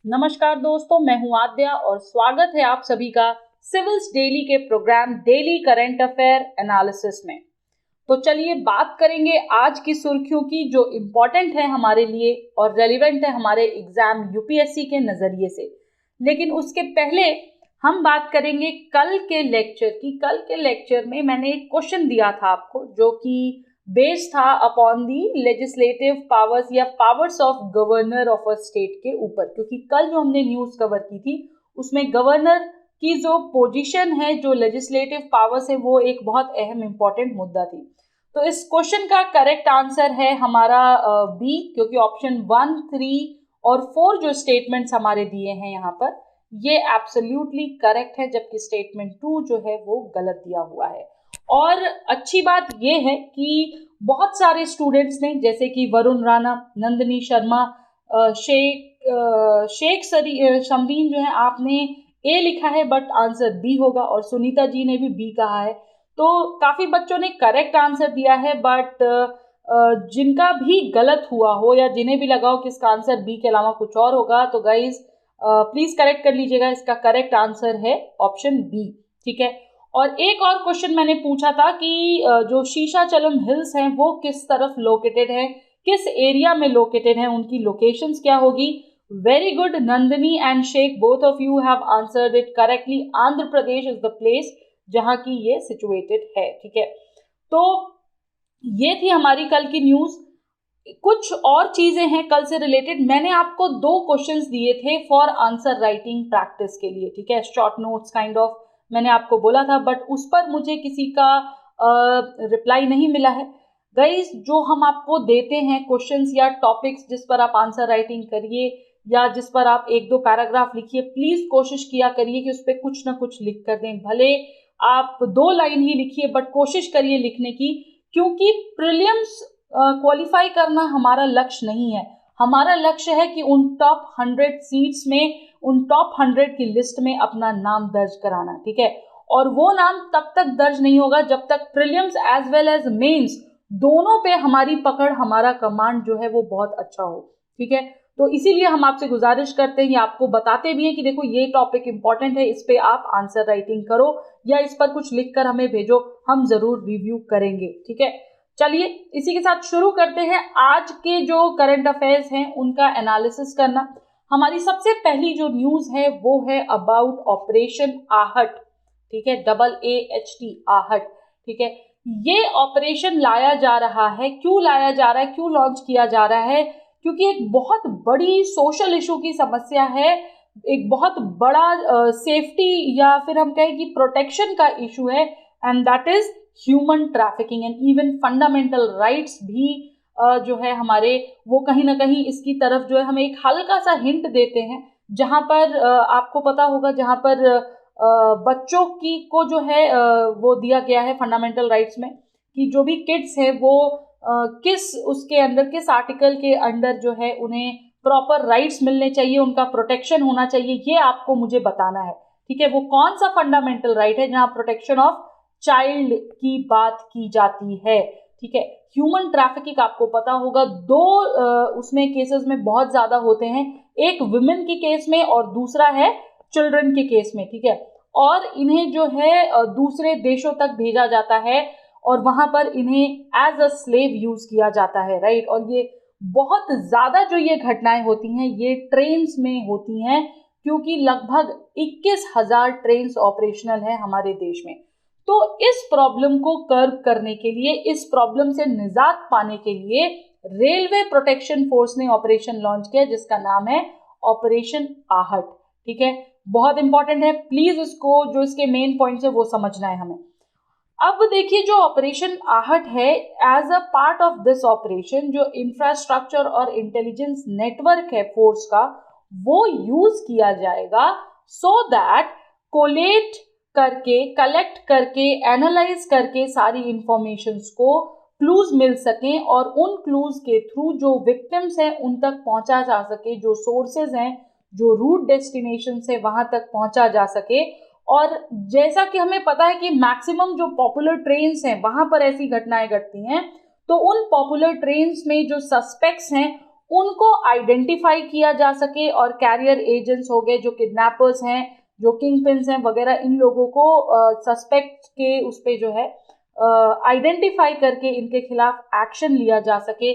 नमस्कार दोस्तों, मैं हूं आद्या और स्वागत है आप सभी का सिविल्स डेली के programme daily current affair analysis में। तो चलिए बात करेंगे आज की सुर्खियों की जो इम्पोर्टेंट है हमारे लिए और रेलिवेंट है हमारे एग्जाम यूपीएससी के नजरिए से। लेकिन उसके पहले हम बात करेंगे कल के लेक्चर की। कल के लेक्चर में मैंने एक क्वेश्चन दिया था आपको जो कि बेस्ड था अपॉन दी लेजिस्लेटिव पावर्स या powers of governor of a state के ऊपर, क्योंकि कल जो हमने न्यूज़ कवर की थी उसमें गवर्नर की जो पोजीशन है, जो लेजिस्लेटिव पावर्स है, वो एक बहुत अहम इंपॉर्टेंट मुद्दा थी। तो इस क्वेश्चन का करेक्ट आंसर है हमारा बी, क्योंकि ऑप्शन 1, 3 और 4 जो स्टेटमेंट्स हमारे दिए हैं यहाँ पर ये एब्सोल्युटली करेक्ट है, जबकि स्टेटमेंट 2 जो है वो गलत दिया हुआ है। और अच्छी बात ये है कि बहुत सारे स्टूडेंट्स ने, जैसे कि वरुण राणा, नंदिनी शर्मा, शेख शमरीन जो है, आपने ए लिखा है बट आंसर बी होगा, और सुनीता जी ने भी बी कहा है। तो काफी बच्चों ने करेक्ट आंसर दिया है, बट जिनका भी गलत हुआ हो या जिन्हें भी लगा हो कि इसका आंसर बी के अलावा कुछ और होगा, तो गाइज प्लीज करेक्ट कर लीजिएगा। इसका करेक्ट आंसर है ऑप्शन बी। ठीक है। और एक और क्वेश्चन मैंने पूछा था कि जो शीशाचलम हिल्स हैं वो किस तरफ लोकेटेड है, किस एरिया में लोकेटेड है, उनकी लोकेशंस क्या होगी। Very good Nandini and Sheikh, both of you have answered it correctly. Andhra Pradesh is the place जहां की ये सिचुएटेड है। ठीक है। तो ये थी हमारी कल की न्यूज। कुछ और चीजें हैं कल से रिलेटेड। मैंने आपको 2 क्वेश्चंस दिए थे फॉर आंसर राइटिंग प्रैक्टिस के लिए। ठीक है, शॉर्ट नोट्स काइंड ऑफ मैंने आपको बोला था, बट उस पर मुझे किसी का रिप्लाई नहीं मिला है। गाइस, जो हम आपको देते हैं क्वेश्चंस या टॉपिक्स जिस पर आप आंसर राइटिंग करिए या जिस पर आप 1-2 पैराग्राफ लिखिए, प्लीज कोशिश किया करिए कि उस पर कुछ ना कुछ लिख कर दें। भले आप 2 लाइन ही लिखिए, बट कोशिश करिए लिखने की, क्योंकि प्रीलिम्स क्वालिफाई करना हमारा लक्ष्य नहीं है। हमारा लक्ष्य है कि उन टॉप 100 सीट्स में, उन टॉप 100 की लिस्ट में अपना नाम दर्ज कराना। ठीक है। और वो नाम तब तक दर्ज नहीं होगा जब तक prelims as well as mains दोनों पे हमारी पकड़, हमारा कमांड जो है वो बहुत अच्छा हो। ठीक है। तो इसीलिए हम आपसे गुजारिश करते हैं, आपको बताते भी हैं कि देखो ये टॉपिक इंपॉर्टेंट है, इस पे आप आंसर राइटिंग करो या इस पर कुछ लिखकर हमें भेजो, हम जरूर रिव्यू करेंगे। ठीक है। चलिए इसी के साथ शुरू करते हैं आज के जो करंट अफेयर्स हैं उनका एनालिसिस करना। हमारी सबसे पहली जो न्यूज है वो है अबाउट ऑपरेशन आहट। ठीक है, AAHT, आहट। ठीक है। ये ऑपरेशन लाया जा रहा है, क्यों लाया जा रहा है, क्यों लॉन्च किया जा रहा है? क्योंकि एक बहुत बड़ी सोशल इशू की समस्या है, एक बहुत बड़ा सेफ्टी या फिर हम कहें कि प्रोटेक्शन का इशू है, and that is human trafficking. And even fundamental rights भी जो है हमारे, वो कहीं ना कहीं इसकी तरफ जो है हमें एक हल्का सा हिंट देते हैं, जहां पर आपको पता होगा, जहां पर बच्चों की को जो है वो दिया गया है फंडामेंटल राइट्स में कि जो भी किड्स है वो किस उसके अंदर, किस आर्टिकल के अंडर जो है उन्हें प्रॉपर राइट्स मिलने चाहिए, उनका प्रोटेक्शन होना चाहिए, ये आपको मुझे बताना है। ठीक है। वो कौन सा फंडामेंटल राइट है जहां प्रोटेक्शन ऑफ चाइल्ड की बात की जाती है। ठीक है। ह्यूमन ट्रैफिकिंग आपको पता होगा 2 उसमें केसेस में बहुत ज्यादा होते हैं, एक वुमेन के केस में और दूसरा है चिल्ड्रन के केस में। ठीक है। और इन्हें जो है दूसरे देशों तक भेजा जाता है और वहां पर इन्हें एज अ स्लेव यूज किया जाता है। राइट। और ये बहुत ज्यादा जो ये घटनाएं होती हैं ये ट्रेन्स में होती हैं, क्योंकि लगभग 21,000 ट्रेन्स ऑपरेशनल है हमारे देश में। तो इस प्रॉब्लम को कर्व करने के लिए, इस प्रॉब्लम से निजात पाने के लिए रेलवे प्रोटेक्शन फोर्स ने ऑपरेशन लॉन्च किया जिसका नाम है ऑपरेशन आहट। ठीक है। बहुत इंपॉर्टेंट है, प्लीज इसको, जो इसके मेन पॉइंट्स है वो समझना है हमें। अब देखिए, जो ऑपरेशन आहट है, as a part of this operation जो इंफ्रास्ट्रक्चर और इंटेलिजेंस नेटवर्क है फोर्स का, वो यूज किया जाएगा सो दैट कोलेट करके, कलेक्ट करके, एनालाइज करके सारी इंफॉर्मेशंस को क्लूज मिल सकें और उन क्लूज के थ्रू जो विक्टिम्स हैं उन तक पहुंचा जा सके, जो सोर्सेज हैं, जो रूट डेस्टिनेशन है वहां तक पहुंचा जा सके। और जैसा कि हमें पता है कि मैक्सिमम जो पॉपुलर ट्रेन्स हैं वहां पर ऐसी घटनाएं घटती हैं, तो उन पॉपुलर ट्रेन्स में जो सस्पेक्ट्स हैं उनको आइडेंटिफाई किया जा सके और कैरियर एजेंट्स हो गए, जो किडनैपर्स हैं, जो किंग पिन्स हैं वगैरह, इन लोगों को सस्पेक्ट के उस पे जो है आइडेंटिफाई करके इनके खिलाफ एक्शन लिया जा सके,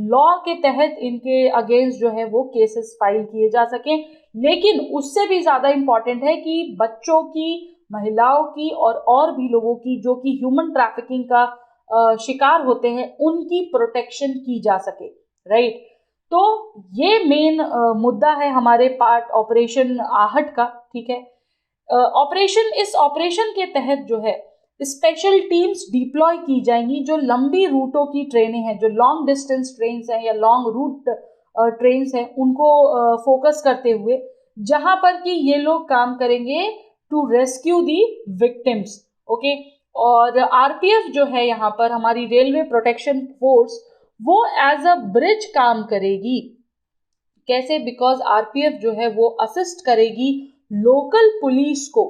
लॉ के तहत इनके अगेंस्ट जो है वो केसेस फाइल किए जा सके। लेकिन उससे भी ज़्यादा इम्पॉर्टेंट है कि बच्चों की, महिलाओं की और भी लोगों की जो कि ह्यूमन ट्रैफिकिंग का शिकार होते हैं, उनकी प्रोटेक्शन की जा सके, राइट। तो ये मेन मुद्दा है हमारे पार्ट ऑपरेशन आहट का, ठीक है। इस ऑपरेशन के तहत जो है स्पेशल टीम्स डिप्लॉय की जाएंगी, जो लंबी रूटों की ट्रेनें हैं, जो लॉन्ग डिस्टेंस ट्रेन्स हैं या लॉन्ग रूट ट्रेन्स हैं, उनको फोकस करते हुए, जहां पर कि ये लोग काम करेंगे to rescue the victims, okay. और आरपीएफ जो है यहाँ पर हमारी रेलवे प्रोटेक्शन फोर्स, वो एज अ ब्रिज काम करेगी। कैसे? बिकॉज आरपीएफ जो है वो असिस्ट करेगी लोकल पुलिस को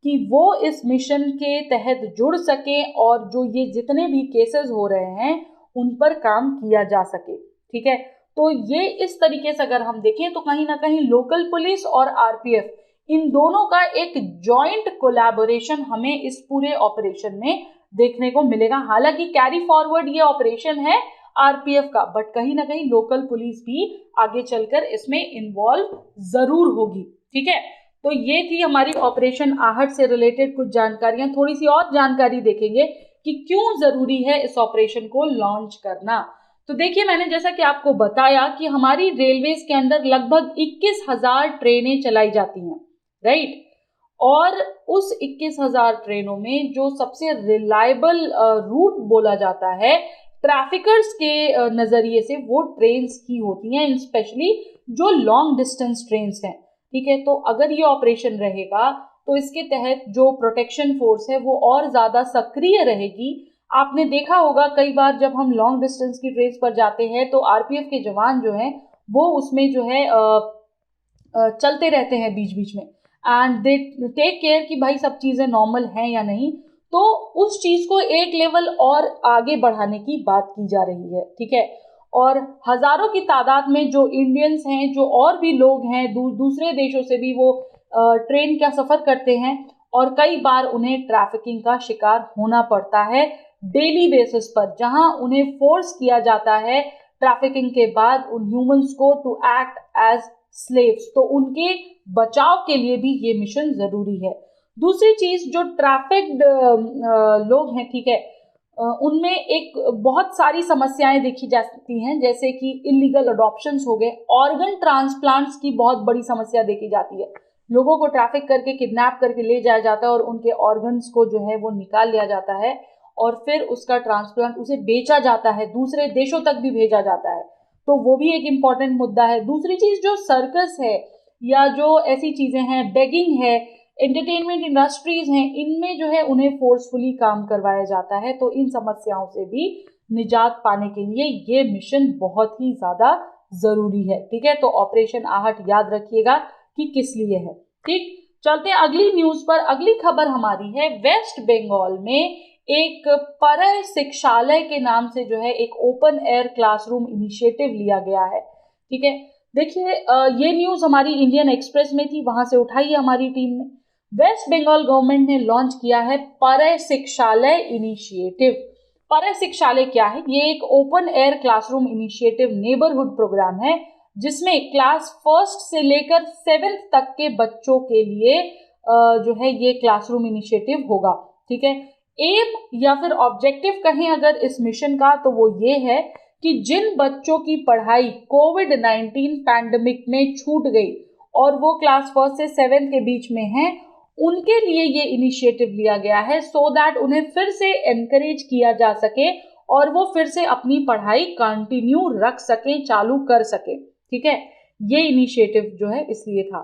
कि वो इस मिशन के तहत जुड़ सके और जो ये जितने भी केसेस हो रहे हैं उन पर काम किया जा सके, ठीक है। तो ये इस तरीके से अगर हम देखें तो कहीं ना कहीं लोकल पुलिस और आरपीएफ, इन दोनों का एक जॉइंट कोलैबोरेशन हमें इस पूरे ऑपरेशन में देखने को मिलेगा। हालांकि कैरी फॉरवर्ड ये ऑपरेशन है आरपीएफ का, बट कहीं ना कहीं लोकल पुलिस भी आगे चलकर इसमें इन्वॉल्व जरूर होगी, ठीक है। तो ये थी हमारी ऑपरेशन आहट से रिलेटेड कुछ जानकारियां। थोड़ी सी और जानकारी देखेंगे कि क्यों जरूरी है इस ऑपरेशन को लॉन्च करना। तो देखिए, मैंने जैसा कि आपको बताया कि हमारी रेलवेज के अंदर लगभग 21,000 ट्रेनें चलाई जाती हैं, राइट। और उस 21,000 ट्रेनों में जो सबसे रिलायबल रूट बोला जाता है ट्रैफिकर्स के नजरिए से, वो ट्रेन्स ही होती हैं, स्पेशली जो लॉन्ग डिस्टेंस ट्रेन्स हैं, ठीक है। तो अगर ये ऑपरेशन रहेगा तो इसके तहत जो प्रोटेक्शन फोर्स है वो और ज्यादा सक्रिय रहेगी। आपने देखा होगा कई बार जब हम लॉन्ग डिस्टेंस की ट्रेन पर जाते हैं तो आरपीएफ के जवान जो हैं वो उसमें जो है चलते रहते हैं बीच बीच में, एंड दे टेक केयर कि भाई सब चीजें नॉर्मल हैं या नहीं। तो उस चीज को एक लेवल और आगे बढ़ाने की बात की जा रही है, ठीक है। और हजारों की तादाद में जो इंडियंस हैं, जो और भी लोग हैं दूसरे देशों से भी, वो ट्रेन का सफर करते हैं और कई बार उन्हें ट्रैफिकिंग का शिकार होना पड़ता है डेली बेसिस पर, जहां उन्हें फोर्स किया जाता है ट्रैफिकिंग के बाद उन ह्यूमंस को टू एक्ट एज स्लेव्स। तो उनके बचाव के लिए भी ये मिशन जरूरी है। दूसरी चीज, जो ट्रैफिक्ड लोग हैं, ठीक है, उनमें एक बहुत सारी समस्याएं देखी जा सकती हैं, जैसे कि इलीगल अडॉप्शंस हो गए, ऑर्गन ट्रांसप्लांट्स की बहुत बड़ी समस्या देखी जाती है। लोगों को ट्रैफिक करके किडनैप करके ले जाया जाता है और उनके ऑर्गन्स को जो है वो निकाल लिया जाता है और फिर उसका ट्रांसप्लांट उसे बेचा जाता है, दूसरे देशों तक भी भेजा जाता है। तो वो भी एक इम्पॉर्टेंट मुद्दा है। दूसरी चीज, जो सर्कस है या जो ऐसी चीजें हैं, बेगिंग है, एंटरटेनमेंट इंडस्ट्रीज हैं, इनमें जो है उन्हें फोर्सफुली काम करवाया जाता है। तो इन समस्याओं से भी निजात पाने के लिए ये मिशन बहुत ही ज्यादा जरूरी है, ठीक है। तो ऑपरेशन आहट याद रखिएगा कि किस लिए है, ठीक। चलते हैं अगली न्यूज पर। अगली खबर हमारी है वेस्ट बंगाल में एक परय शिक्षालय के नाम से जो है एक ओपन एयर क्लासरूम इनिशिएटिव लिया गया है, ठीक है। देखिए, ये न्यूज हमारी इंडियन एक्सप्रेस में थी, वहां से उठाई है हमारी टीम ने। वेस्ट बंगाल गवर्नमेंट ने लॉन्च किया है परय शिक्षालय इनिशिएटिव। परय शिक्षालय क्या है? ये एक open air classroom initiative neighbourhood programme है, जिसमें क्लास 1 से लेकर 7 तक के बच्चों के लिए जो है ये क्लासरूम इनिशिएटिव होगा, ठीक है। एम या फिर ऑब्जेक्टिव कहें अगर इस मिशन का, तो वो ये है कि जिन बच्चों की पढ़ाई कोविड-19 पैंडेमिक में छूट गई और वो क्लास 1 से 7 के बीच में हैं, उनके लिए ये इनिशिएटिव लिया गया है, सो दैट उन्हें फिर से एनकरेज किया जा सके और वो फिर से अपनी पढ़ाई कंटिन्यू रख सकें, चालू कर सके, ठीक है। ये इनिशिएटिव जो है इसलिए था।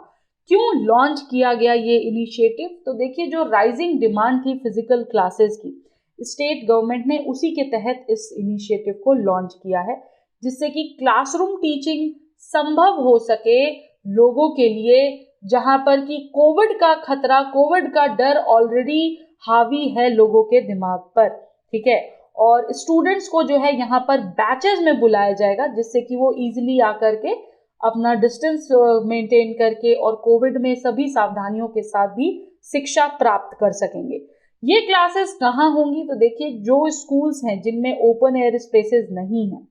क्यों लॉन्च किया गया ये इनिशिएटिव? तो देखिए, जो राइजिंग डिमांड थी फिजिकल क्लासेस की, स्टेट गवर्नमेंट ने उसी के तहत इस इनिशिएटिव को लॉन्च किया है, जिससे कि क्लासरूम टीचिंग संभव हो सके लोगों के लिए जहां पर कि कोविड का खतरा, कोविड का डर ऑलरेडी हावी है लोगों के दिमाग पर, ठीक है। और स्टूडेंट्स को जो है यहाँ पर बैचेस में बुलाया जाएगा, जिससे कि वो इजीली आकर के अपना डिस्टेंस मेंटेन करके और कोविड में सभी सावधानियों के साथ भी शिक्षा प्राप्त कर सकेंगे। ये क्लासेस कहाँ होंगी? तो देखिए, जो स्कूल्स हैं जिनमें ओपन एयर स्पेसेस नहीं हैं,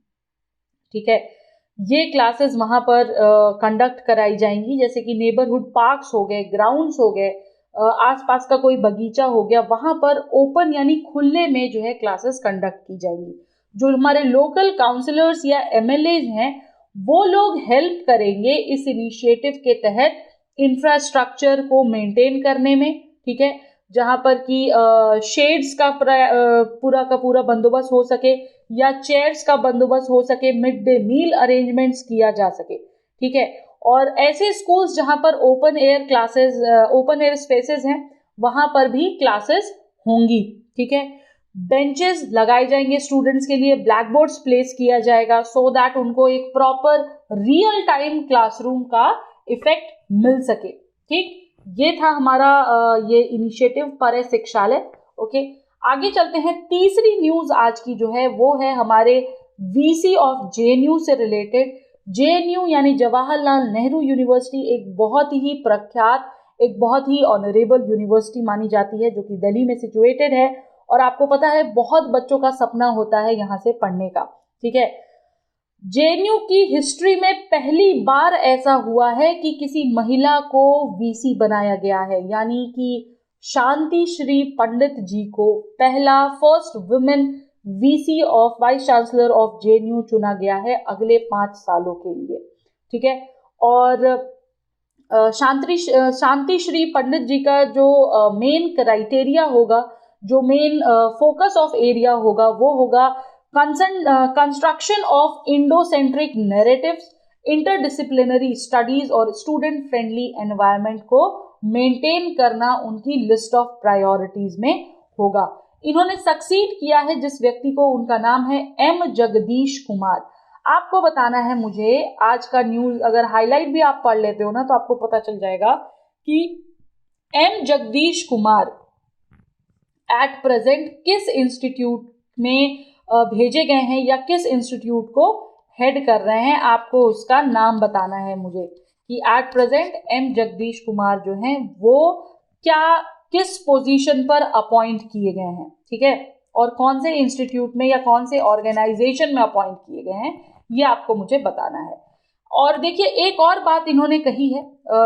ठीक है, ये क्लासेस वहाँ पर कंडक्ट कराई जाएंगी। जैसे कि नेबरहुड पार्क्स हो गए, ग्राउंड्स हो गए, आसपास का कोई बगीचा हो गया, वहाँ पर ओपन यानी खुले में जो है क्लासेस कंडक्ट की जाएंगी। जो हमारे लोकल काउंसलर्स या एमएलएज हैं, वो लोग हेल्प करेंगे इस इनिशिएटिव के तहत इंफ्रास्ट्रक्चर को मेंटेन करने में, ठीक है, जहाँ पर कि शेड्स का पूरा का पूरा बंदोबस्त हो सके या चेयर्स का बंदोबस्त हो सके, मिड डे मील अरेंजमेंट्स किया जा सके, ठीक है। और ऐसे स्कूल्स जहाँ पर open air classes, open air spaces हैं, वहाँ पर भी क्लासेस होंगी, ठीक है। बेंचेस लगाए जाएंगे स्टूडेंट्स के लिए, ब्लैक बोर्ड्स प्लेस किया जाएगा सो दैट उनको एक प्रॉपर रियल टाइम क्लासरूम का इफेक्ट मिल सके, ठीक। ये था हमारा ये इनिशिएटिव पर शिक्षालय। ओके, आगे चलते हैं। तीसरी न्यूज आज की जो है वो है हमारे वीसी ऑफ जेएनयू से रिलेटेड। जेएनयू यानी जवाहरलाल नेहरू यूनिवर्सिटी एक बहुत ही प्रख्यात, एक बहुत ही ऑनरेबल यूनिवर्सिटी मानी जाती है, जो कि दिल्ली में सिचुएटेड है। और आपको पता है बहुत बच्चों का सपना होता है यहाँ से पढ़ने का, ठीक है। जेएनयू की हिस्ट्री में पहली बार ऐसा हुआ है कि किसी महिला को वीसी बनाया गया है, यानी कि शांति श्री पंडित जी को पहला first women VC of vice chancellor of JNU चुना गया है अगले 5 सालों के लिए, ठीक है। और शांति श्री पंडित जी का जो मेन क्राइटेरिया होगा, जो मेन फोकस ऑफ एरिया होगा, वो होगा construction of Indocentric narratives, interdisciplinary studies और स्टूडेंट फ्रेंडली एनवायरनमेंट को मेंटेन करना उनकी लिस्ट ऑफ प्रायोरिटीज में होगा। इन्होंने सक्सीड किया है जिस व्यक्ति को, उनका नाम है एम जगदीश कुमार। आपको बताना है मुझे, आज का न्यूज अगर हाईलाइट भी आप पढ़ लेते हो ना, तो आपको पता चल जाएगा कि M Jagdish Kumar at present किस इंस्टीट्यूट में भेजे गए हैं या किस इंस्टीट्यूट को हेड कर रहे हैं। आपको उसका नाम बताना है मुझे कि at present M Jagdish Kumar जो हैं वो किस पोजीशन पर अपॉइंट किए गए हैं, ठीक है, और कौन से इंस्टीट्यूट में या कौन से ऑर्गेनाइजेशन में अपॉइंट किए गए हैं, ये आपको मुझे बताना है। और देखिए, एक और बात इन्होंने कही है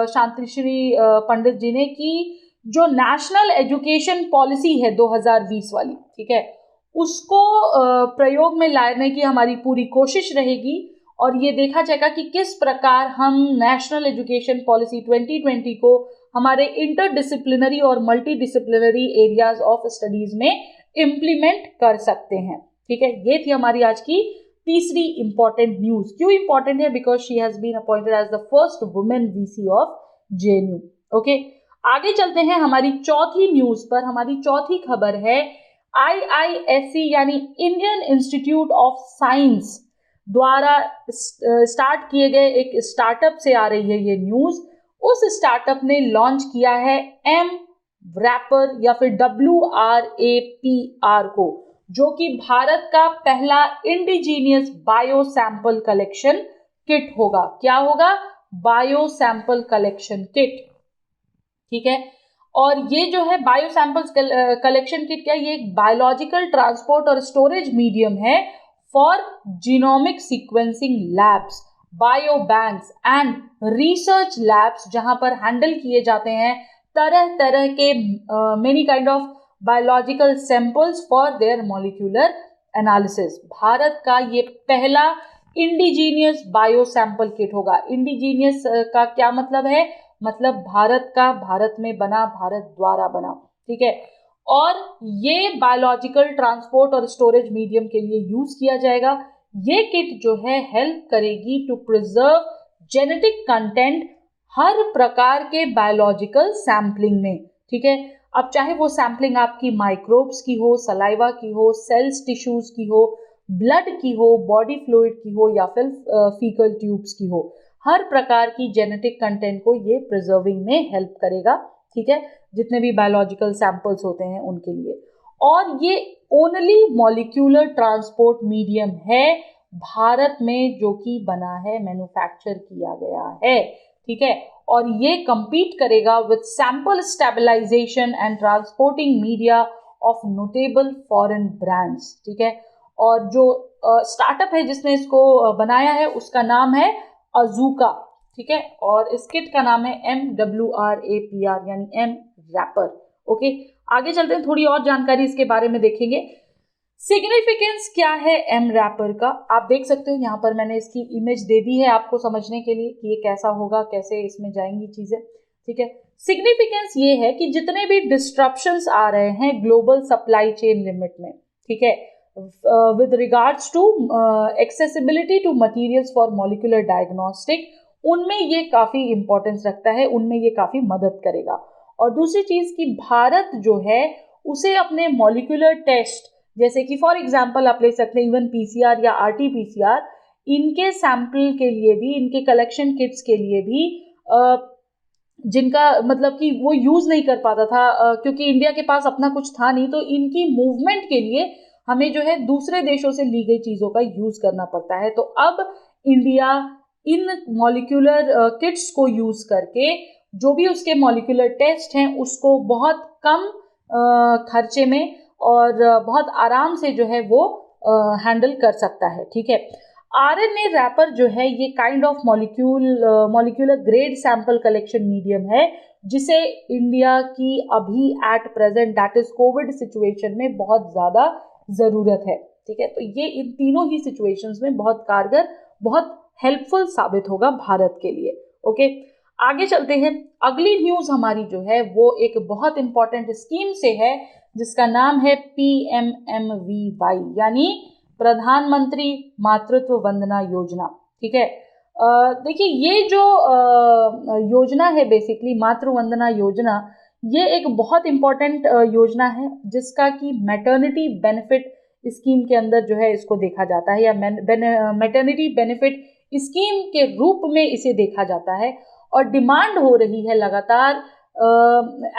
शांति श्री पंडित जी ने, कि जो नेशनल एजुकेशन पॉलिसी है 2020 वाली, ठीक है, उसको प्रयोग में लाने की हमारी पूरी कोशिश रहेगी और ये देखा जाएगा कि किस प्रकार हम नेशनल एजुकेशन पॉलिसी 2020 को हमारे इंटरडिसिप्लिनरी और मल्टीडिसिप्लिनरी एरियाज ऑफ स्टडीज में इम्प्लीमेंट कर सकते हैं, ठीक है। ये थी हमारी आज की तीसरी इंपॉर्टेंट न्यूज। क्यों इंपॉर्टेंट है? Because she has been appointed as the first women VC of JNU. Okay, आगे चलते हैं हमारी चौथी न्यूज पर। हमारी चौथी खबर है IISc यानी इंडियन इंस्टीट्यूट ऑफ साइंस द्वारा स्टार्ट किए गए एक स्टार्टअप से आ रही है ये न्यूज। उस स्टार्टअप ने लॉन्च किया है एम-रैपर या फिर WRAPR को, जो कि भारत का पहला indigenous bio sample collection kit होगा। क्या होगा? बायो सैंपल कलेक्शन किट, ठीक है। और ये जो है बायो सैंपल्स कलेक्शन किट, क्या ये एक बायोलॉजिकल ट्रांसपोर्ट और स्टोरेज मीडियम है for genomic sequencing labs, bio banks and research labs, जहां पर हैंडल किए जाते हैं तरह तरह के many kind of biological samples for their molecular analysis. Bharat का ये पहला इंडिजीनियस बायो सैंपल किट होगा। इंडिजीनियस का क्या मतलब है? मतलब भारत का, भारत में बना, भारत द्वारा बना, ठीक है। और ये बायोलॉजिकल ट्रांसपोर्ट और स्टोरेज मीडियम के लिए यूज किया जाएगा। ये किट जो है हेल्प करेगी टू प्रिजर्व जेनेटिक कंटेंट हर प्रकार के बायोलॉजिकल सैम्पलिंग में, ठीक है। अब चाहे वो सैम्पलिंग आपकी माइक्रोब्स की हो, सलाइवा की हो, सेल्स टिश्यूज की हो, ब्लड की हो, बॉडी फ्लूइड की हो या फिर फीकल ट्यूब्स की हो, हर प्रकार की जेनेटिक कंटेंट को ये प्रिजर्विंग में हेल्प करेगा, ठीक है, जितने भी बायोलॉजिकल सैंपल्स होते हैं उनके लिए। और ये ओनली मॉलिक्यूलर ट्रांसपोर्ट मीडियम है भारत में जो कि बना है, मैन्युफैक्चर किया गया है, ठीक है। और ये compete करेगा with sample stabilisation and transporting media of notable foreign brands, ठीक है। और जो स्टार्टअप है जिसने इसको बनाया है उसका नाम है अजूका, ठीक है। और इस किट का नाम है MWRAPR यानी एम रैपर, ओके। आगे चलते हैं, थोड़ी और जानकारी इसके बारे में देखेंगे। सिग्निफिकेंस क्या है एम रैपर का, आप देख सकते हो यहाँ पर मैंने इसकी इमेज दे दी है आपको समझने के लिए कि ये कैसा होगा, कैसे इसमें जाएंगी चीजें, ठीक है। सिग्निफिकेंस ये है कि जितने भी डिस्ट्रप्शंस आ रहे हैं ग्लोबल सप्लाई चेन लिमिट में, ठीक है, with regards to accessibility to materials for molecular diagnostic, उनमें ये काफ़ी इम्पोर्टेंस रखता है, उनमें ये काफ़ी मदद करेगा। और दूसरी चीज़ कि भारत जो है उसे अपने मॉलिक्यूलर टेस्ट, जैसे कि फॉर एग्जांपल आप ले सकते हैं इवन पीसीआर या आरटीपीसीआर, इनके सैंपल के लिए भी, इनके कलेक्शन किट्स के लिए भी जिनका मतलब कि वो यूज़ नहीं कर पाता था क्योंकि इंडिया के पास अपना कुछ था नहीं, तो इनकी मूवमेंट के लिए हमें जो है दूसरे देशों से ली गई चीज़ों का यूज़ करना पड़ता है। तो अब इंडिया इन मॉलिक्यूलर किट्स को यूज़ करके जो भी उसके मॉलिक्यूलर टेस्ट हैं उसको बहुत कम खर्चे में और बहुत आराम से जो है वो हैंडल कर सकता है, ठीक है। आरएनए रैपर जो है ये kind of molecular grade sample collection medium है जिसे इंडिया की अभी at present that is Covid situation में बहुत ज़्यादा ज़रूरत है, ठीक है। तो ये इन तीनों ही सिचुएशंस में बहुत कारगर, बहुत हेल्पफुल साबित होगा भारत के लिए, ओके। आगे चलते हैं, अगली न्यूज़ हमारी जो है वो एक बहुत इंपॉर्टेंट स्कीम से है जिसका नाम है PMMVY यानी प्रधानमंत्री मातृत्व वंदना योजना, ठीक है। देखिए ये जो योजना है बेसिकली मातृ वंदना योजना, ये एक बहुत इम्पॉर्टेंट योजना है जिसका कि मैटरनिटी बेनिफिट स्कीम के अंदर जो है इसको देखा जाता है या मैटरनिटी बेनिफिट स्कीम के रूप में इसे देखा जाता है। और डिमांड हो रही है लगातार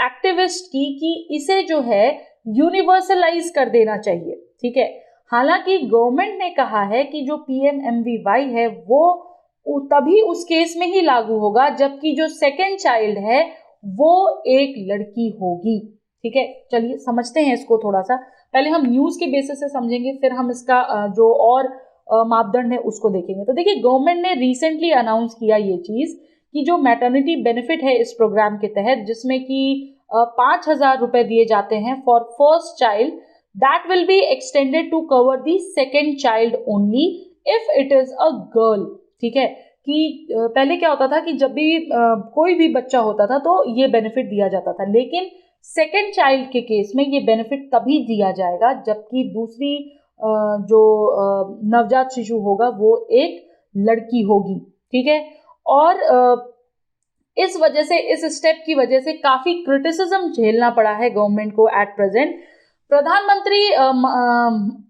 एक्टिविस्ट की कि इसे जो है यूनिवर्सलाइज कर देना चाहिए, ठीक है। हालांकि गवर्नमेंट ने कहा है कि जो PMMVY है वो तभी उस केस में ही लागू होगा जबकि जो सेकेंड चाइल्ड है वो एक लड़की होगी, ठीक है। चलिए समझते हैं इसको थोड़ा सा, पहले हम न्यूज़ के बेसिस से समझेंगे फिर हम इसका जो और मापदंड है उसको देखेंगे। तो देखिए गवर्नमेंट ने रिसेंटली अनाउंस किया ये चीज़ कि जो मैटरनिटी बेनिफिट है इस प्रोग्राम के तहत जिसमें कि 5,000 रुपए दिए जाते हैं for first child, that will be extended to cover the second child only if it is a girl, ठीक है। कि पहले क्या होता था कि जब भी कोई भी बच्चा होता था तो ये बेनिफिट दिया जाता था, लेकिन सेकेंड चाइल्ड के केस में ये बेनिफिट तभी दिया जाएगा जबकि दूसरी जो नवजात शिशु होगा वो एक लड़की होगी, ठीक है। और इस वजह से, इस स्टेप की वजह से काफ़ी क्रिटिसिज्म झेलना पड़ा है गवर्नमेंट को एट प्रेजेंट। प्रधानमंत्री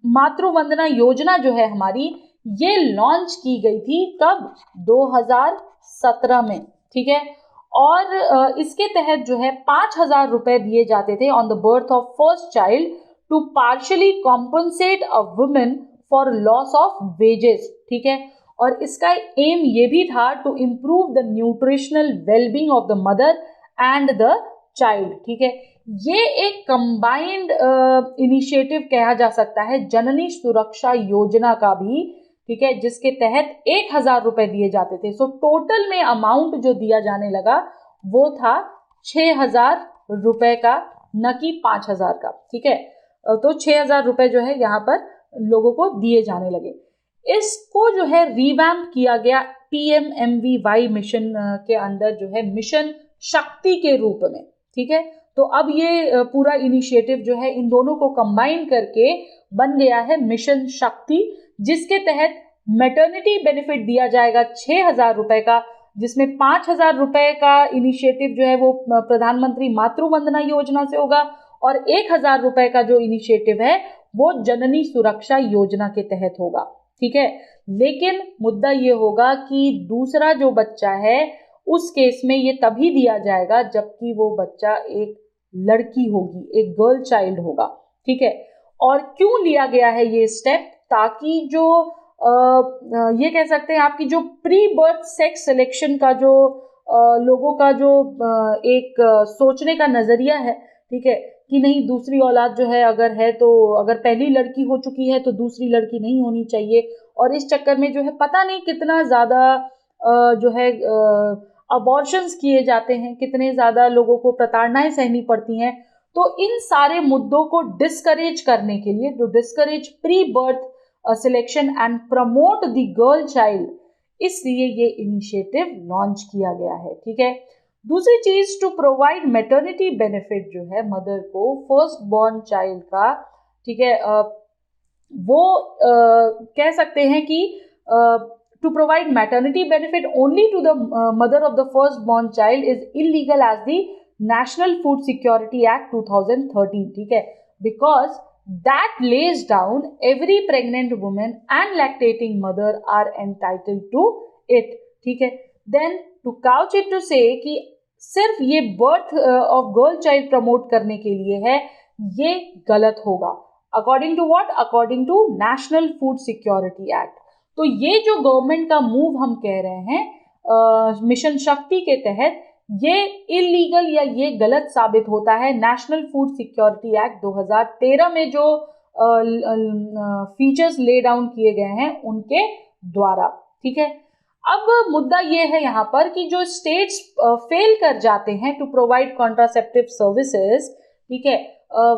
मातृ वंदना योजना जो है हमारी, ये लॉन्च की गई थी कब, 2017 में, ठीक है। और इसके तहत जो है 5,000 रुपए दिए जाते थे on the birth of first child to partially compensate a women for loss of wages, ठीक है। और इसका एम ये भी था to improve the nutritional wellbeing of the mother and the child, ठीक है। ये एक कंबाइंड इनिशिएटिव कहा जा सकता है जननी सुरक्षा योजना का भी, ठीक है, जिसके तहत 1,000 रुपए दिए जाते थे। सो टोटल में अमाउंट जो दिया जाने लगा वो था 6,000 रुपए का, न कि 5,000 का, ठीक है। तो 6,000 रुपए जो है यहाँ पर लोगों को दिए जाने लगे। इसको जो है रिवैम्प किया गया PMMVY मिशन के अंदर जो है मिशन शक्ति के रूप में, ठीक है। तो अब ये पूरा इनिशिएटिव जो है इन दोनों को कंबाइन करके बन गया है मिशन शक्ति, जिसके तहत मैटरनिटी बेनिफिट दिया जाएगा 6,000 रुपए का, जिसमें 5,000 रुपए का इनिशिएटिव जो है वो प्रधानमंत्री मातृ वंदना योजना से होगा और 1,000 रुपए का जो इनिशिएटिव है वो जननी सुरक्षा योजना के तहत होगा, ठीक है। लेकिन मुद्दा ये होगा कि दूसरा जो बच्चा है उस केस में ये तभी दिया जाएगा जबकि वो बच्चा एक लड़की होगी, एक गर्ल चाइल्ड होगा, ठीक है। और क्यों लिया गया है ये स्टेप, ताकि जो ये कह सकते हैं आपकी जो प्री बर्थ सेक्स सिलेक्शन का जो लोगों का जो एक सोचने का नजरिया है, ठीक है, कि नहीं दूसरी औलाद जो है अगर है तो अगर पहली लड़की हो चुकी है तो दूसरी लड़की नहीं होनी चाहिए, और इस चक्कर में जो है पता नहीं कितना ज़्यादा जो है अबॉर्शंस किए जाते हैं, कितने ज़्यादा लोगों को प्रताड़नाएं सहनी पड़ती हैं। तो इन सारे मुद्दों को डिस्करेज करने के लिए, to discourage pre birth selection and promote the girl child, इसलिए ये इनिशिएटिव लॉन्च किया गया है, ठीक है। दूसरी चीज, टू प्रोवाइड मैटरनिटी बेनिफिट जो है मदर को फर्स्ट बॉर्न चाइल्ड का, ठीक है, वो कह सकते हैं कि to provide maternity benefit only to the mother of the first born child is illegal as the National Food Security Act 2013, ठीक है, because that lays down every pregnant woman and lactating mother are entitled to it, ठीक है। then to couch it to say कि सिर्फ ये birth of girl child promote करने के लिए है, ये गलत होगा। According to what? According to national food security act. तो ये जो गवर्नमेंट का मूव हम कह रहे हैं मिशन शक्ति के तहत, ये इलीगल या ये गलत साबित होता है नेशनल फूड सिक्योरिटी एक्ट 2013 में जो फीचर्स ले डाउन किए गए हैं उनके द्वारा, ठीक है। अब मुद्दा ये है यहाँ पर कि जो स्टेट्स फेल कर जाते हैं टू प्रोवाइड कॉन्ट्रासेप्टिव सर्विसेज, ठीक है,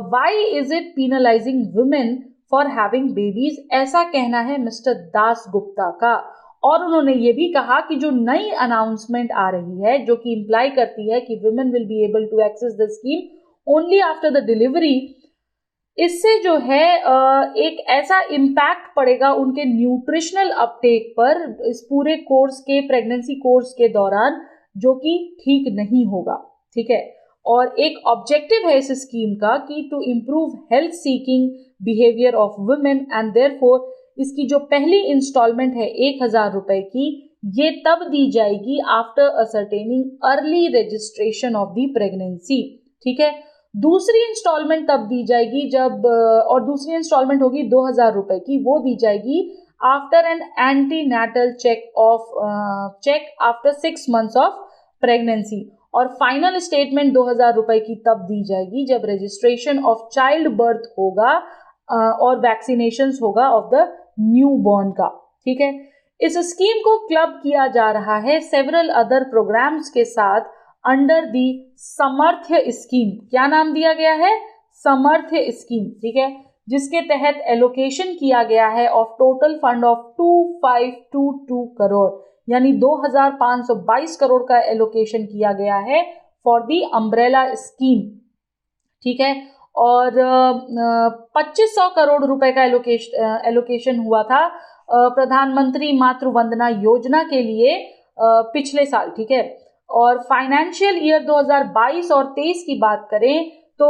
why is it penalising women for having babies, ऐसा कहना है मिस्टर दास गुप्ता का। और उन्होंने ये भी कहा कि जो नई अनाउंसमेंट आ रही है जो कि इंप्लाई करती है कि women will be able to access the scheme only after the delivery, इससे जो है एक ऐसा इम्पैक्ट पड़ेगा उनके न्यूट्रिशनल अपटेक पर इस पूरे कोर्स के, प्रेगनेंसी कोर्स के दौरान, जो कि ठीक नहीं होगा, ठीक है। और एक ऑब्जेक्टिव है इस स्कीम का कि to improve health seeking behaviour of women, and therefore इसकी जो पहली इंस्टॉलमेंट है 1,000 रुपए की, ये तब दी जाएगी after ascertaining early registration of the pregnancy, ठीक है। दूसरी इंस्टॉलमेंट तब दी जाएगी जब, और दूसरी इंस्टॉलमेंट होगी 2,000 रुपए की, वो दी जाएगी after an antenatal check after 6 months of pregnancy. और फाइनल स्टेटमेंट 2,000 रुपए की तब दी जाएगी जब रजिस्ट्रेशन ऑफ चाइल्ड बर्थ होगा और वैक्सीनेशन होगा ऑफ द न्यू बॉर्न का, ठीक है। इस स्कीम को क्लब किया जा रहा है सेवरल अदर प्रोग्राम्स के साथ अंडर दी समर्थ्य स्कीम। क्या नाम दिया गया है? समर्थ्य स्कीम, ठीक है, जिसके तहत एलोकेशन किया गया है of total fund of 2522 crore, यानी 2,522 करोड़ का एलोकेशन किया गया है फॉर दी अम्ब्रेला स्कीम, ठीक है। और 2,500 करोड़ रुपए का एलोकेशन हुआ था प्रधानमंत्री मातृ वंदना योजना के लिए पिछले साल, ठीक है। और फाइनेंशियल ईयर 2022 और 23 की बात करें तो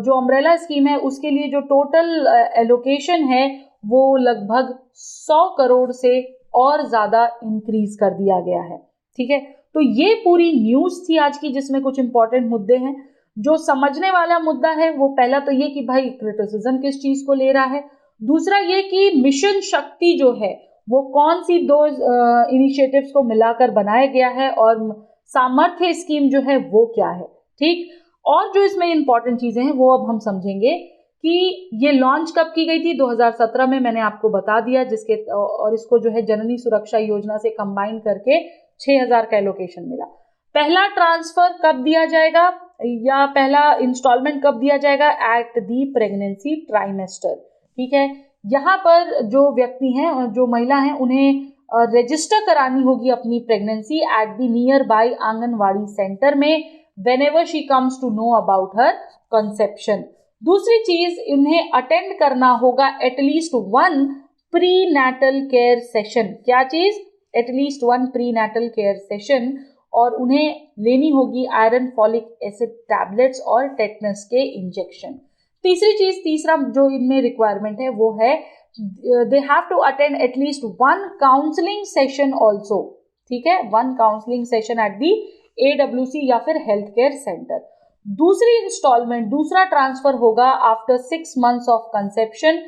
जो अम्ब्रेला स्कीम है उसके लिए जो टोटल एलोकेशन है वो लगभग 100 करोड़ से और ज़्यादा इंक्रीज कर दिया गया है, ठीक है। तो ये पूरी न्यूज़ थी आज की, जिसमें कुछ इंपॉर्टेंट मुद्दे हैं। जो समझने वाला मुद्दा है वो पहला तो ये कि भाई क्रिटिसिज्म किस चीज़ को ले रहा है, दूसरा ये कि मिशन शक्ति जो है वो कौन सी दो इनिशिएटिव्स को मिलाकर बनाया गया है, और सामर्थ्य स्कीम जो है वो क्या है, ठीक। और जो इसमें इंपॉर्टेंट चीज़ें हैं वो अब हम समझेंगे कि ये लॉन्च कब की गई थी। 2017 में मैंने आपको बता दिया, जिसके और इसको जो है जननी सुरक्षा योजना से कंबाइन करके 6,000 का एलोकेशन मिला। पहला ट्रांसफर कब दिया जाएगा या पहला इंस्टॉलमेंट कब दिया जाएगा? एट दी प्रेगनेंसी ट्राइमेस्टर, ठीक है। यहाँ पर जो व्यक्ति हैं, जो महिला हैं, उन्हें रजिस्टर करानी होगी अपनी pregnancy at the near by anganwadi centre में whenever she comes to know about her conception। दूसरी चीज, इन्हें अटेंड करना होगा एटलीस्ट 1 प्रीनेटल केयर सेशन। क्या चीज? At least 1 prenatal care session. और उन्हें लेनी होगी आयरन फॉलिक एसिड टैबलेट्स और टेटनस के इंजेक्शन। तीसरी चीज, तीसरा जो इनमें रिक्वायरमेंट है वो है they have to attend at least 1 counselling session also, ठीक है, 1 counselling session at the AWC या फिर हेल्थ केयर सेंटर। दूसरी इंस्टॉलमेंट, दूसरा ट्रांसफर होगा आफ्टर 6 मंथ्स ऑफ कंसेप्शन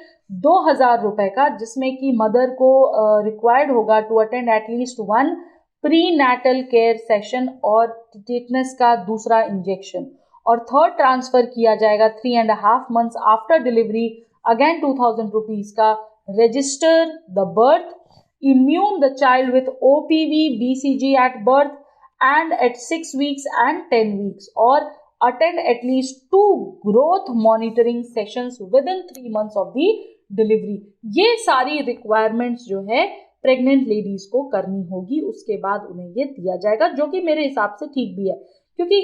2,000 रुपए का, जिसमें कि मदर को रिक्वायर्ड होगा to attend at least 1 prenatal care session और टिटनेस का दूसरा इंजेक्शन। और थर्ड ट्रांसफर किया जाएगा 3.5 months after delivery, again 2,000 rupees का, register the birth, immune the child with OPV BCG at birth and at 6 weeks and 10 weeks, or attend at least 2 growth monitoring sessions within 3 months of the delivery। ये सारी requirements जो है pregnant ladies को करनी होगी, उसके बाद उन्हें ये दिया जाएगा, जो कि मेरे हिसाब से ठीक भी है, क्योंकि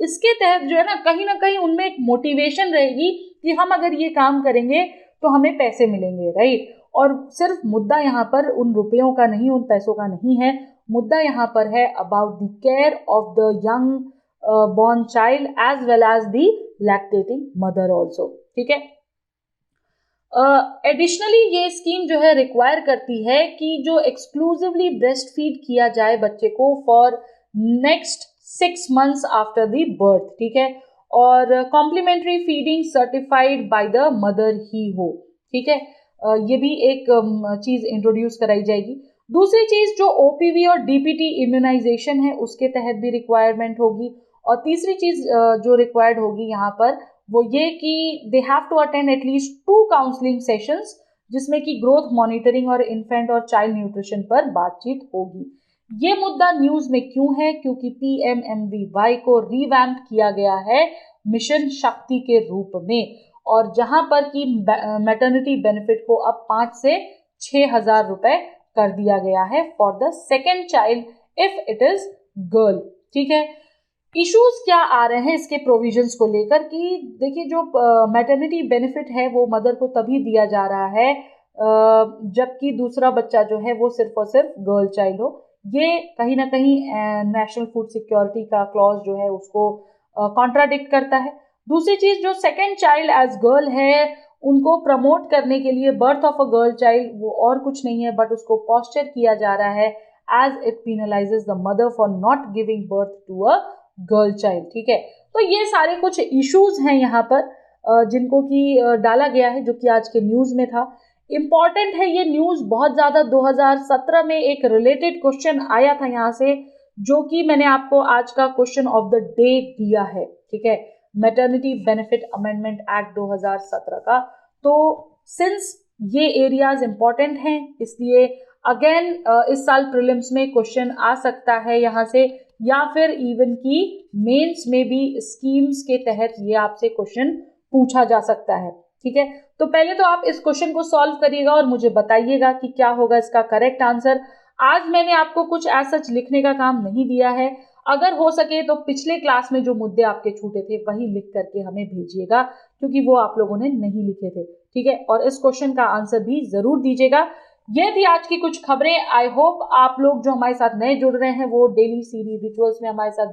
इसके तहत जो है ना कहीं उनमें एक मोटिवेशन रहेगी कि हम अगर ये काम करेंगे तो हमें पैसे मिलेंगे, राइट। और सिर्फ मुद्दा यहाँ पर उन रुपयों का नहीं, उन पैसों का नहीं है, मुद्दा यहाँ पर है about the care of the young born child as well as the lactating mother also, ठीक है। एडिशनली ये स्कीम जो है रिक्वायर करती है कि जो एक्सक्लूसिवली ब्रेस्ट फीड किया जाए बच्चे को for next 6 months after the birth, ठीक है, और complementary feeding certified by the mother ही हो, ठीक है। ये भी एक चीज इंट्रोड्यूस कराई जाएगी। दूसरी चीज जो ओपीवी और डीपीटी इम्यूनाइजेशन है उसके तहत भी रिक्वायरमेंट होगी। और तीसरी चीज जो रिक्वायर्ड होगी यहाँ पर वो ये कि they have to attend at least 2 counselling sessions, जिसमें कि ग्रोथ मॉनिटरिंग और इन्फेंट और चाइल्ड न्यूट्रिशन पर बातचीत होगी। ये मुद्दा न्यूज में क्यों है? क्योंकि PMMVY को रिवैम्प किया गया है मिशन शक्ति के रूप में, और जहां पर कि मैटरनिटी बेनिफिट को अब 5 से 6,000 रुपए कर दिया गया है for the second child if it is girl, ठीक है। इश्यूज क्या आ रहे हैं इसके प्रोविजंस को लेकर कि देखिए जो मैटरनिटी बेनिफिट है वो मदर को तभी दिया जा रहा है जबकि दूसरा बच्चा जो है वो सिर्फ और सिर्फ गर्ल चाइल्ड हो। ये कहीं ना कहीं नेशनल फूड सिक्योरिटी का क्लॉज जो है उसको कॉन्ट्राडिक्ट करता है। दूसरी चीज जो सेकेंड चाइल्ड एज गर्ल है उनको प्रमोट करने के लिए birth of a girl child वो और कुछ नहीं है बट उसको पॉस्चर किया जा रहा है as it penalises the mother for not giving birth to a girl child, ठीक है। तो ये सारे कुछ इश्यूज हैं यहाँ पर जिनको कि डाला गया है, जो कि आज के न्यूज में था। इम्पॉर्टेंट है ये न्यूज बहुत ज्यादा। 2017 में एक रिलेटेड क्वेश्चन आया था यहाँ से, जो कि मैंने आपको आज का क्वेश्चन ऑफ द डे दिया है, ठीक है, मैटरनिटी बेनिफिट अमेंडमेंट एक्ट 2017 का। तो सिंस ये एरियाज इंपॉर्टेंट हैं इसलिए अगेन इस साल प्रीलिम्स में क्वेश्चन आ सकता है यहाँ से, या फिर इवन की मेंस में भी स्कीम्स के तहत ये आपसे क्वेश्चन पूछा जा सकता है, ठीक है। तो पहले तो आप इस क्वेश्चन को सॉल्व करिएगा और मुझे बताइएगा कि क्या होगा इसका करेक्ट आंसर। आज मैंने आपको कुछ ऐसा लिखने का काम नहीं दिया है, अगर हो सके तो पिछले क्लास में जो मुद्दे आपके छूटे थे वही लिख करके हमें भेजिएगा, क्योंकि वो आप लोगों ने नहीं लिखे थे, ठीक है। और इस क्वेश्चन का आंसर भी जरूर दीजिएगा। ये थी आज की कुछ खबरें। आई होप आप लोग जो हमारे साथ नए जुड़ रहे हैं वो डेली सीरीज रिचुअल्स में हमारे साथ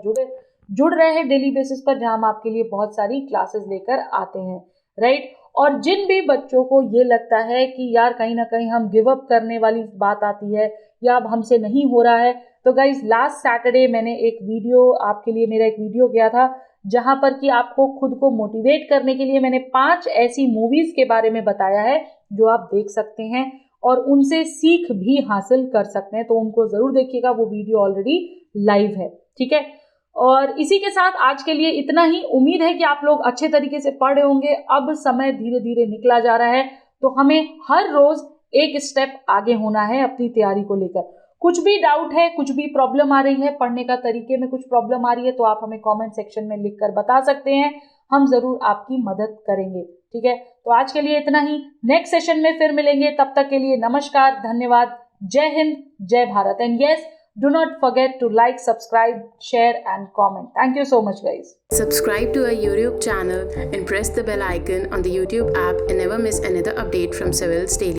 जुड़ रहे हैं डेली बेसिस पर, जहां हम आपके लिए बहुत सारी क्लासेस लेकर आते हैं, राइट। और जिन भी बच्चों को ये लगता है कि यार कहीं ना कहीं हम गिव अप करने वाली बात आती है या अब हमसे नहीं हो रहा है, तो गाइज लास्ट सैटरडे मैंने एक वीडियो आपके लिए, मेरा एक वीडियो गया था जहां पर कि आपको खुद को मोटिवेट करने के लिए मैंने 5 ऐसी मूवीज के बारे में बताया है जो आप देख सकते हैं और उनसे सीख भी हासिल कर सकते हैं। तो उनको जरूर देखिएगा, वो वीडियो ऑलरेडी लाइव है, ठीक है। और इसी के साथ आज के लिए इतना ही। उम्मीद है कि आप लोग अच्छे तरीके से पढ़ रहे होंगे। अब समय धीरे धीरे निकला जा रहा है, तो हमें हर रोज एक स्टेप आगे होना है अपनी तैयारी को लेकर। कुछ भी डाउट है, कुछ भी प्रॉब्लम आ रही है, पढ़ने का तरीके में कुछ प्रॉब्लम आ रही है, तो आप हमें कमेंट सेक्शन में लिखकर बता सकते हैं, हम जरूर आपकी मदद करेंगे, ठीक है। तो आज के लिए इतना ही, नेक्स्ट सेशन में फिर मिलेंगे। तब तक के लिए नमस्कार, धन्यवाद, जय हिंद, जय Bharat. And yes, do not forget to like, subscribe, share and comment. Thank you so much guys. Subscribe to our YouTube channel and press the bell icon on the YouTube app and never miss another update from Civil's Daily.